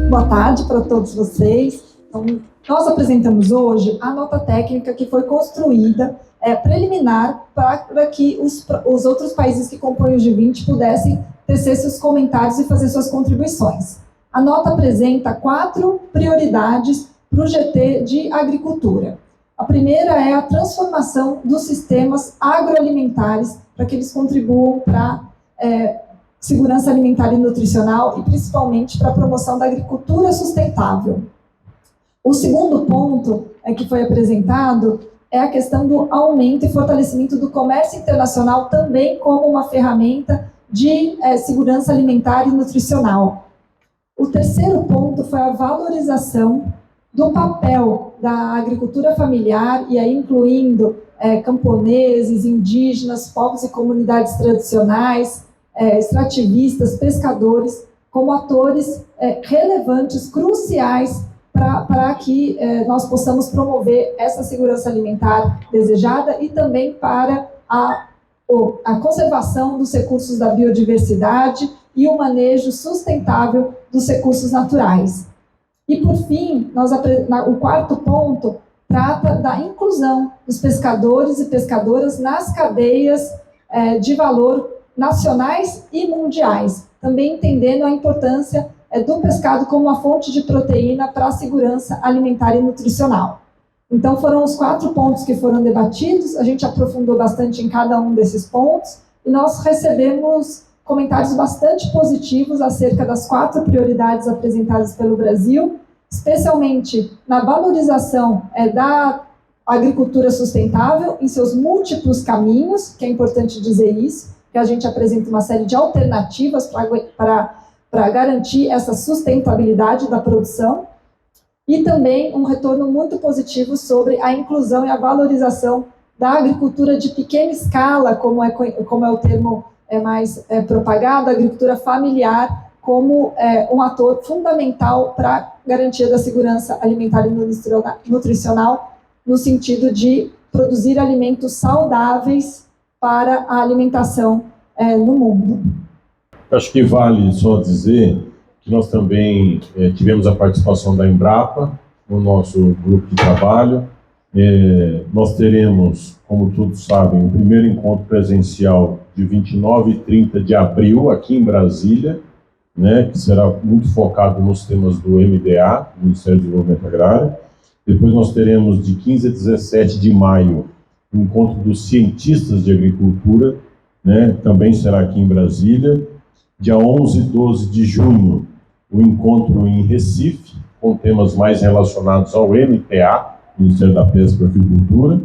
Boa tarde para todos vocês. Então, nós apresentamos hoje a nota técnica que foi construída preliminar para que os outros países que compõem o G20 pudessem tecer seus comentários e fazer suas contribuições. A nota apresenta 4 prioridades para o GT de agricultura. A primeira é a transformação dos sistemas agroalimentares para que eles contribuam para segurança alimentar e nutricional e principalmente para a promoção da agricultura sustentável. O segundo ponto que foi apresentado é a questão do aumento e fortalecimento do comércio internacional também como uma ferramenta de segurança alimentar e nutricional. O terceiro ponto foi a valorização do papel da agricultura familiar, e aí incluindo camponeses, indígenas, povos e comunidades tradicionais, extrativistas, pescadores, como atores relevantes, cruciais, para que nós possamos promover essa segurança alimentar desejada e também para a conservação dos recursos da biodiversidade e o manejo sustentável dos recursos naturais. E, por fim, o quarto ponto trata da inclusão dos pescadores e pescadoras nas cadeias de valor nacionais e mundiais, também entendendo a importância do pescado como uma fonte de proteína para a segurança alimentar e nutricional. Então, foram os 4 pontos que foram debatidos, a gente aprofundou bastante em cada um desses pontos, e nós recebemos comentários bastante positivos acerca das 4 prioridades apresentadas pelo Brasil, especialmente na valorização da agricultura sustentável em seus múltiplos caminhos, que é importante dizer isso, que a gente apresenta uma série de alternativas para garantir essa sustentabilidade da produção, e também um retorno muito positivo sobre a inclusão e a valorização da agricultura de pequena escala, como é o termo mais propagado, a agricultura familiar, como um ator fundamental para a garantia da segurança alimentar e nutricional, no sentido de produzir alimentos saudáveis para a alimentação no mundo. Acho que vale só dizer que nós também tivemos a participação da Embrapa no nosso grupo de trabalho. Nós teremos, como todos sabem, o primeiro encontro presencial de 29 e 30 de abril aqui em Brasília, né, que será muito focado nos temas do MDA, Ministério do Desenvolvimento Agrário. Depois nós teremos de 15 a 17 de maio o encontro dos cientistas de agricultura, né, também será aqui em Brasília. Dia 11 e 12 de junho, o encontro em Recife, com temas mais relacionados ao MPA, Ministério da Pesca e Agricultura.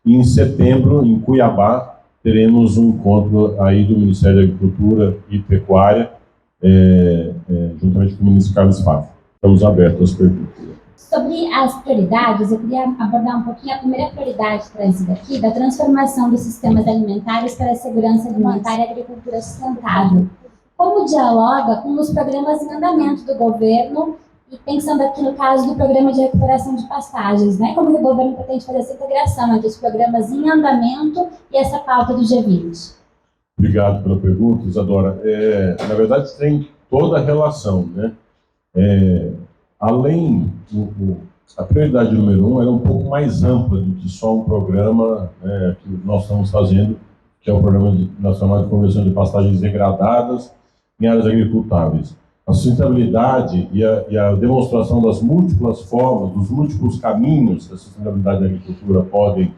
E em setembro, em Cuiabá, teremos um encontro aí do Ministério da Agricultura e Pecuária, juntamente com o ministro Carlos Fávaro. Estamos abertos às perguntas. Sobre as prioridades, eu queria abordar um pouquinho a primeira prioridade trazida aqui, da transformação dos sistemas alimentares para a segurança alimentar e a agricultura sustentável. Como dialoga com os programas em andamento do governo, e pensando aqui no caso do programa de recuperação de pastagens, né? Como o governo pretende fazer essa integração entre os programas em andamento e essa pauta do G20? Obrigado pela pergunta, Isadora. Na verdade, tem toda a relação, né? Além, a prioridade número 1 era um pouco mais ampla do que só um programa, né, que nós estamos fazendo, que é o Programa Nacional de Conversão de Pastagens Degradadas em Áreas Agricultáveis. A sustentabilidade e a demonstração das múltiplas formas, dos múltiplos caminhos que a sustentabilidade da agricultura podem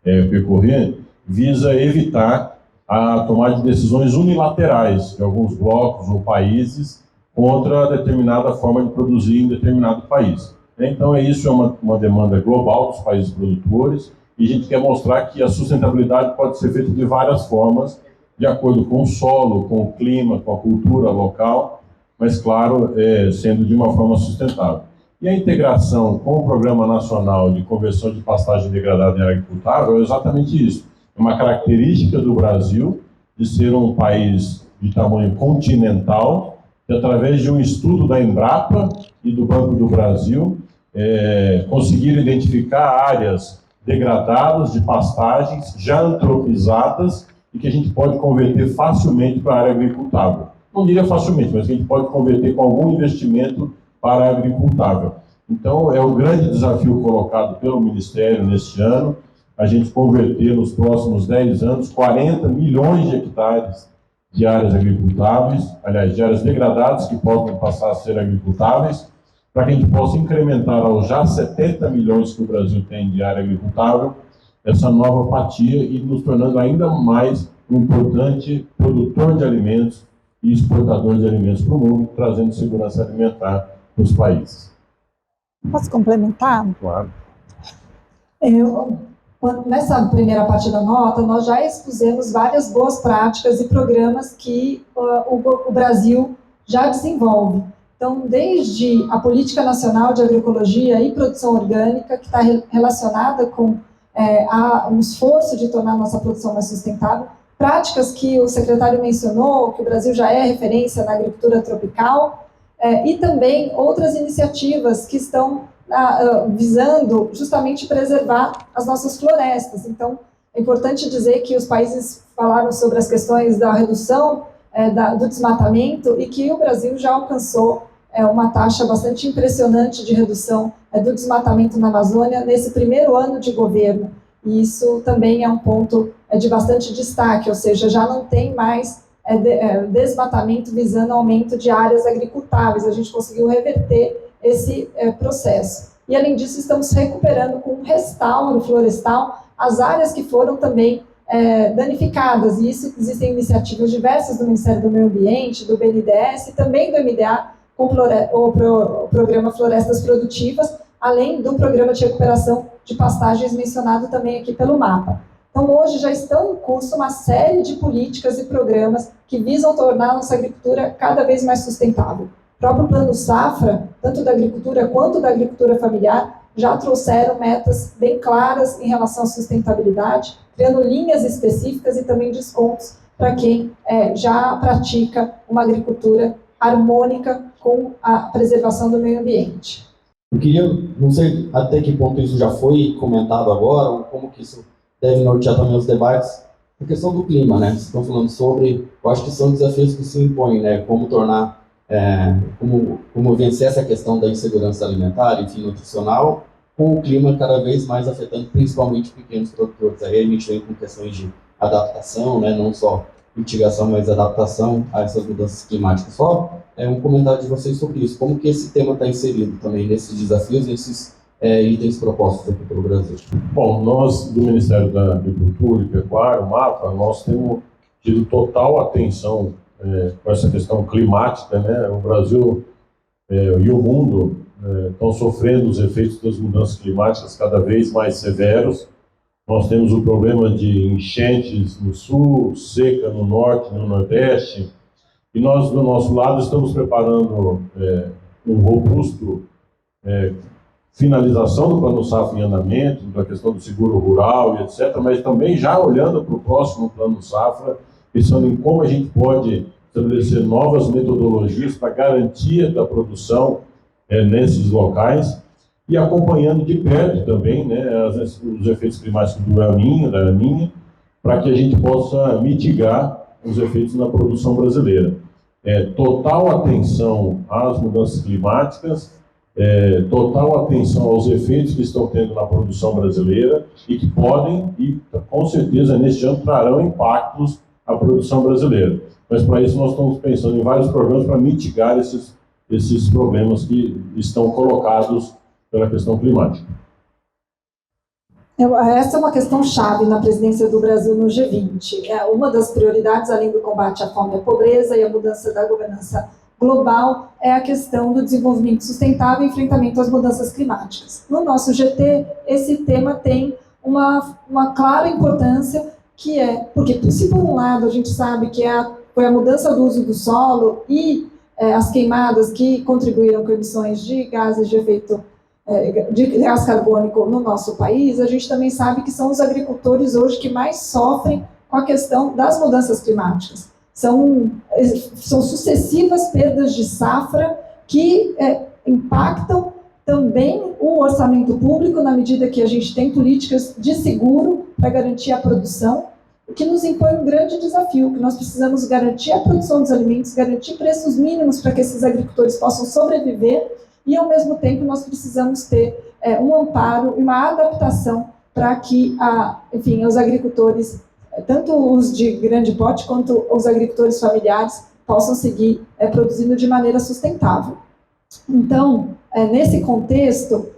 percorrer, visa evitar a tomada de decisões unilaterais de alguns blocos ou países contra determinada forma de produzir em determinado país. Então, isso é uma demanda global dos países produtores, e a gente quer mostrar que a sustentabilidade pode ser feita de várias formas, de acordo com o solo, com o clima, com a cultura local, mas, claro, sendo de uma forma sustentável. E a integração com o Programa Nacional de Conversão de Pastagem Degradada em Área Agricultável é exatamente isso. É uma característica do Brasil de ser um país de tamanho continental, que, através de um estudo da Embrapa e do Banco do Brasil, conseguiram identificar áreas degradadas, de pastagens já antropizadas e que a gente pode converter facilmente para a área agricultável. Não diria facilmente, mas que a gente pode converter com algum investimento para a agricultável. Então, é o grande desafio colocado pelo Ministério neste ano, a gente converter nos próximos 10 anos 40 milhões de hectares de áreas agricultáveis, aliás, de áreas degradadas que podem passar a ser agricultáveis, para que a gente possa incrementar aos já 70 milhões que o Brasil tem de área agricultável, essa nova fatia e nos tornando ainda mais um importante produtor de alimentos e exportador de alimentos para o mundo, trazendo segurança alimentar para os países. Posso complementar? Claro. Nessa primeira parte da nota, nós já expusemos várias boas práticas e programas que o Brasil já desenvolve. Então, desde a Política Nacional de Agroecologia e Produção Orgânica, que está relacionada com um esforço de tornar a nossa produção mais sustentável, práticas que o secretário mencionou, que o Brasil já é referência na agricultura tropical, e também outras iniciativas que estão visando justamente preservar as nossas florestas. Então, é importante dizer que os países falaram sobre as questões da redução do desmatamento e que o Brasil já alcançou uma taxa bastante impressionante de redução do desmatamento na Amazônia nesse primeiro ano de governo. E isso também é um ponto de bastante destaque, ou seja, já não tem mais desmatamento visando aumento de áreas agricultáveis. A gente conseguiu reverter esse processo. E, além disso, estamos recuperando com um restauro florestal as áreas que foram também danificadas. E isso existem iniciativas diversas do Ministério do Meio Ambiente, do BNDES e também do MDA, com o programa Florestas Produtivas, além do programa de recuperação de pastagens mencionado também aqui pelo mapa. Então, hoje já estão em curso uma série de políticas e programas que visam tornar a nossa agricultura cada vez mais sustentável. O próprio Plano Safra, tanto da agricultura quanto da agricultura familiar, já trouxeram metas bem claras em relação à sustentabilidade, criando linhas específicas e também descontos para quem já pratica uma agricultura harmônica com a preservação do meio ambiente. Eu queria, não sei até que ponto isso já foi comentado agora, ou como que isso deve nortear também os debates, a questão do clima, né? Vocês estão falando sobre, eu acho que são desafios que se impõem, né? Como tornar, como vencer essa questão da insegurança alimentar, enfim, nutricional, com o clima cada vez mais afetando principalmente pequenos produtores. Aí a gente vem com questões de adaptação, né? Não só mitigação, mas adaptação a essas mudanças climáticas. Só um comentário de vocês sobre isso. Como que esse tema está inserido também nesses desafios, nesses itens propostos aqui pelo Brasil? Bom, nós do Ministério da Agricultura e Pecuária, o MAPA, nós temos tido total atenção com essa questão climática, né? O Brasil e o mundo estão sofrendo os efeitos das mudanças climáticas cada vez mais severos. Nós temos o problema de enchentes no sul, seca no norte, no nordeste, e nós, do nosso lado, estamos preparando um robusto finalização do Plano Safra em andamento, da questão do seguro rural e etc., mas também já olhando para o próximo Plano Safra, pensando em como a gente pode estabelecer novas metodologias para garantia da produção nesses locais, e acompanhando de perto também, né, os efeitos climáticos do El Niño, da Laninha, para que a gente possa mitigar os efeitos na produção brasileira. Total atenção às mudanças climáticas, total atenção aos efeitos que estão tendo na produção brasileira e que podem, e com certeza neste ano trarão impactos à produção brasileira. Mas para isso nós estamos pensando em vários programas para mitigar esses problemas que estão colocados pela questão climática. Essa é uma questão chave na presidência do Brasil no G20. Uma das prioridades, além do combate à fome e à pobreza e a mudança da governança global, é a questão do desenvolvimento sustentável e enfrentamento às mudanças climáticas. No nosso GT, esse tema tem uma clara importância, que porque se por um lado a gente sabe que foi a mudança do uso do solo e as queimadas que contribuíram com emissões de gases de efeito de gás carbônico no nosso país, a gente também sabe que são os agricultores hoje que mais sofrem com a questão das mudanças climáticas. São sucessivas perdas de safra que impactam também o orçamento público, na medida que a gente tem políticas de seguro para garantir a produção, o que nos impõe um grande desafio, que nós precisamos garantir a produção dos alimentos, garantir preços mínimos para que esses agricultores possam sobreviver, e, ao mesmo tempo, nós precisamos ter um amparo e uma adaptação para que, enfim, os agricultores, tanto os de grande porte quanto os agricultores familiares, possam seguir produzindo de maneira sustentável. Então, nesse contexto,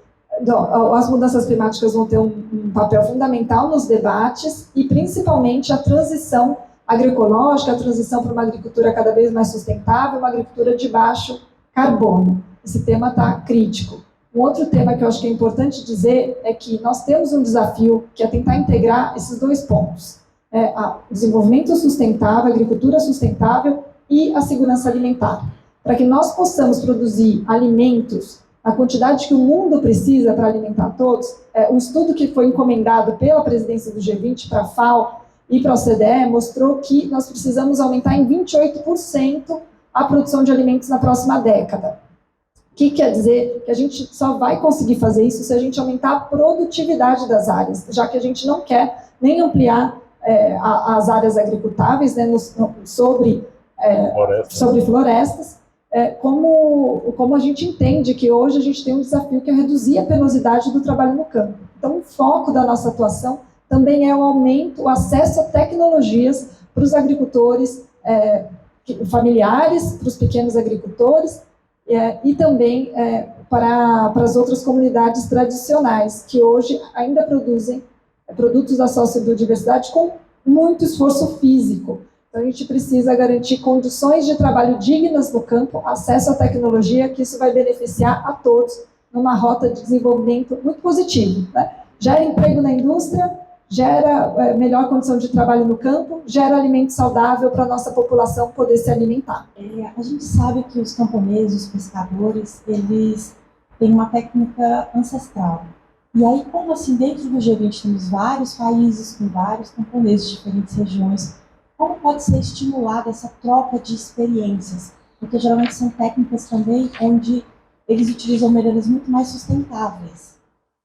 as mudanças climáticas vão ter um papel fundamental nos debates e, principalmente, a transição agroecológica, a transição para uma agricultura cada vez mais sustentável, uma agricultura de baixo carbono. Esse tema está crítico. Um outro tema que eu acho que é importante dizer é que nós temos um desafio que é tentar integrar esses dois pontos. O desenvolvimento sustentável, a agricultura sustentável e a segurança alimentar. Para que nós possamos produzir alimentos a quantidade que o mundo precisa para alimentar todos, um estudo que foi encomendado pela presidência do G20 para a FAO e para a OCDE mostrou que nós precisamos aumentar em 28% a produção de alimentos na próxima década. O que quer dizer que a gente só vai conseguir fazer isso se a gente aumentar a produtividade das áreas, já que a gente não quer nem ampliar as áreas agricultáveis, né, sobre florestas, como a gente entende que hoje a gente tem um desafio que é reduzir a penosidade do trabalho no campo. Então, o foco da nossa atuação também é o aumento, o acesso a tecnologias para os agricultores familiares, para os pequenos agricultores, e também para as outras comunidades tradicionais, que hoje ainda produzem produtos da sociobiodiversidade com muito esforço físico. Então, a gente precisa garantir condições de trabalho dignas no campo, acesso à tecnologia, que isso vai beneficiar a todos numa rota de desenvolvimento muito positivo, né? Gera emprego na indústria, gera melhor condição de trabalho no campo, gera alimento saudável para a nossa população poder se alimentar. A gente sabe que os camponeses, os pescadores, eles têm uma técnica ancestral. E aí, como assim, dentro do G20 temos vários países com vários camponeses de diferentes regiões, como pode ser estimulada essa troca de experiências? Porque geralmente são técnicas também onde eles utilizam maneiras muito mais sustentáveis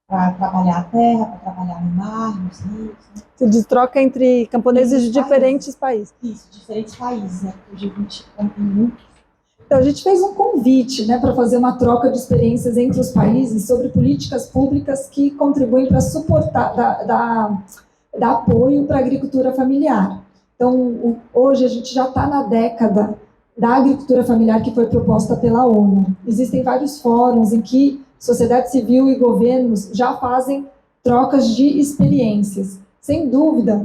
para trabalhar a terra, para trabalhar no mar, nos rios. Né? Você diz troca entre camponeses de diferentes países. Isso, diferentes países, né? Porque o G20 tem muitos. Então, a gente fez um convite, né, para fazer uma troca de experiências entre os países sobre políticas públicas que contribuem para suportar, dar apoio para a agricultura familiar. Então, hoje a gente já está na década da agricultura familiar que foi proposta pela ONU. Existem vários fóruns em que sociedade civil e governos já fazem trocas de experiências. Sem dúvida,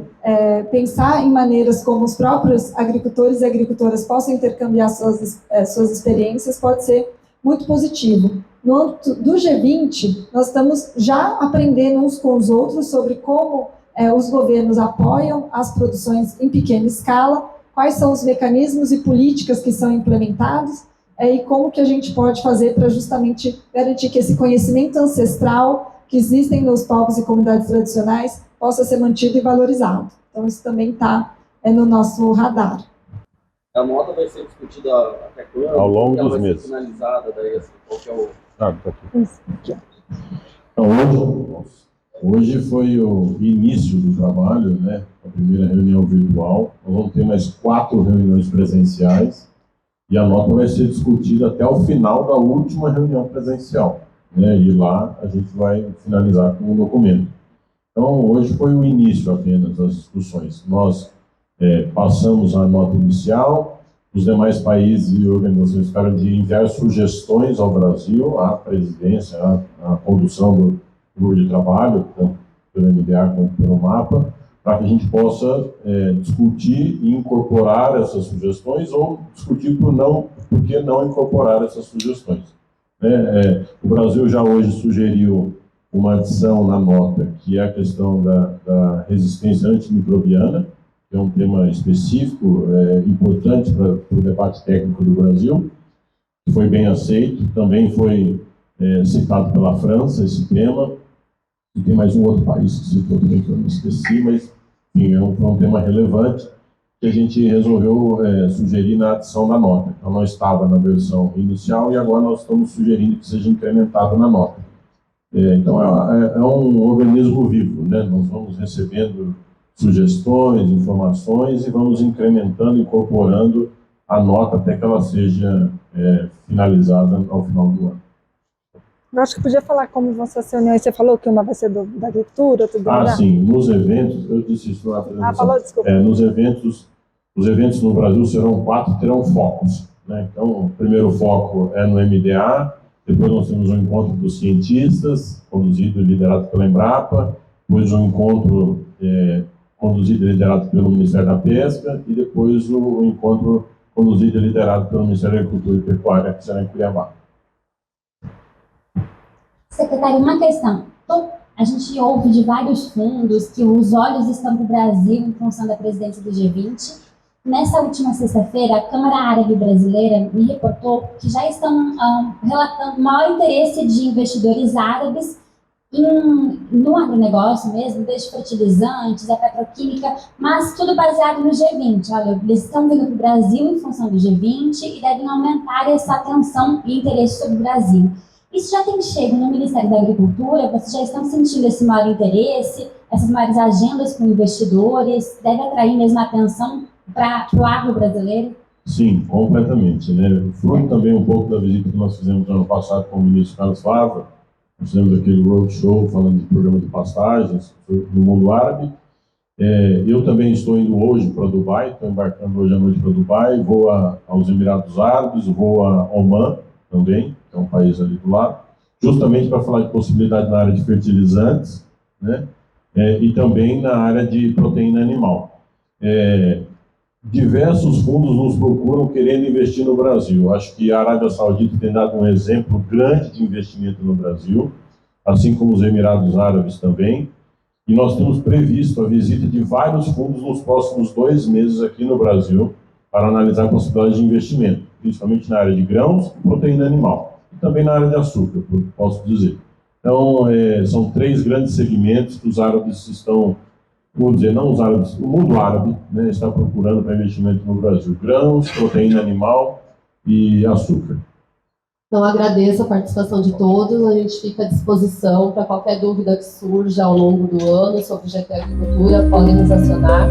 pensar em maneiras como os próprios agricultores e agricultoras possam intercambiar suas experiências pode ser muito positivo. No âmbito do G20, nós estamos já aprendendo uns com os outros sobre como os governos apoiam as produções em pequena escala, quais são os mecanismos e políticas que são implementados, e como que a gente pode fazer para justamente garantir que esse conhecimento ancestral que existem nos povos e comunidades tradicionais possa ser mantido e valorizado. Então, isso também está no nosso radar. A nota vai ser discutida até quando? Ao longo dos vai meses. ser finalizada, daí, assim, qual que é o... Tá aqui. Então, hoje foi o início do trabalho, né? A primeira reunião virtual. Nós vamos ter mais 4 reuniões presenciais e a nota vai ser discutida até o final da última reunião presencial, né? E lá a gente vai finalizar com um documento. Então, hoje foi o início apenas das discussões. Nós passamos a nota inicial, os demais países e organizações ficaram de enviar sugestões ao Brasil, à presidência, à condução do grupo de trabalho, tanto pelo MDA quanto pelo MAPA, para que a gente possa discutir e incorporar essas sugestões ou discutir por que não incorporar essas sugestões. O Brasil já hoje sugeriu uma adição na nota, que é a questão da resistência antimicrobiana, que é um tema específico, importante para o debate técnico do Brasil, que foi bem aceito. Também foi citado pela França esse tema, e tem mais um outro país que citou também, que eu não esqueci, mas enfim, foi um tema relevante. que a gente resolveu sugerir na adição da nota. Então, não estava na versão inicial e agora nós estamos sugerindo que seja incrementado na nota. Então, é um organismo vivo, né? Nós vamos recebendo sugestões, informações e vamos incrementando, incorporando a nota até que ela seja finalizada ao final do ano. Eu acho que podia falar como vão ser as reuniões. Você falou que uma vai ser da agricultura, tudo mais. Sim, nos eventos, eu disse isso na apresentação. Falou, desculpa. Nos eventos, os eventos no Brasil serão 4, terão focos, né? Então, o primeiro foco é no MDA, depois nós temos um encontro dos cientistas, conduzido e liderado pela Embrapa, depois um encontro conduzido e liderado pelo Ministério da Pesca, e depois o encontro conduzido e liderado pelo Ministério da Agricultura e Pecuária, que será em Cuiabá. Secretário, uma questão. A gente ouve de vários fundos que os olhos estão para o Brasil em função da presidência do G20. Nessa última sexta-feira, a Câmara Árabe Brasileira me reportou que já estão relatando maior interesse de investidores árabes no agronegócio mesmo, desde fertilizantes, a petroquímica, mas tudo baseado no G20. Olha, eles estão vindo para o Brasil em função do G20 e devem aumentar essa atenção e interesse sobre o Brasil. Isso já tem chego no Ministério da Agricultura? Vocês já estão sentindo esse maior interesse, essas maiores agendas com investidores? Deve atrair mesmo a atenção para o agro brasileiro? Sim, completamente, né? Fruto também um pouco da visita que nós fizemos no ano passado com o ministro Carlos Fava. Nós fizemos aquele roadshow falando de programa de pastagens no mundo árabe. Eu também estou indo hoje para Dubai, estou embarcando hoje à noite para Dubai, vou aos Emirados Árabes, vou a Oman também, que é um país ali do lado, justamente para falar de possibilidade na área de fertilizantes, né? E também na área de proteína animal. Diversos fundos nos procuram querendo investir no Brasil. Acho que a Arábia Saudita tem dado um exemplo grande de investimento no Brasil, assim como os Emirados Árabes também. E nós temos previsto a visita de vários fundos nos próximos 2 meses aqui no Brasil para analisar possibilidades de investimento, principalmente na área de grãos e proteína animal, e também na área de açúcar, posso dizer. Então, são 3 grandes segmentos que os árabes estão, vou dizer, não os árabes, o mundo árabe, né, está procurando para investimento no Brasil: grãos, proteína animal e açúcar. Então, agradeço a participação de todos, a gente fica à disposição para qualquer dúvida que surja ao longo do ano sobre GT Agricultura, podem nos acionar.